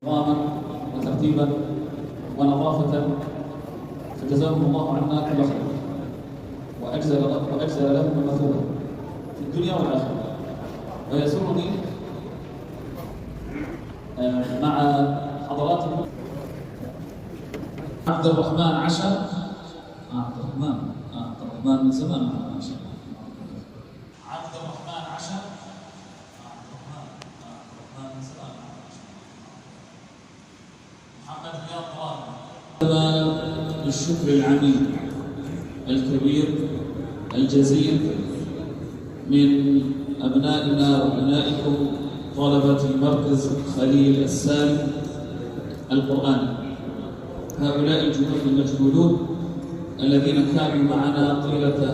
نظاما وترتيبا ونظافة، فجزاهم الله عنا كل خير وأجزل لهم المثوبة في الدنيا والآخرة. ويسرني مع حضراتكم عبد الرحمن عشا. عبد الرحمن من زمان ما شاء الله. عبد الرحمن عشا. عبد الرحمن من زمان ما شاء الله. محمد رياض طلال. الشكر العميق الكبير الجزيل من أبنائنا وأبنائكم طلبة مركز خليل السالم القرآني، هؤلاء الجنود المجهولون الذين كانوا معنا طيلة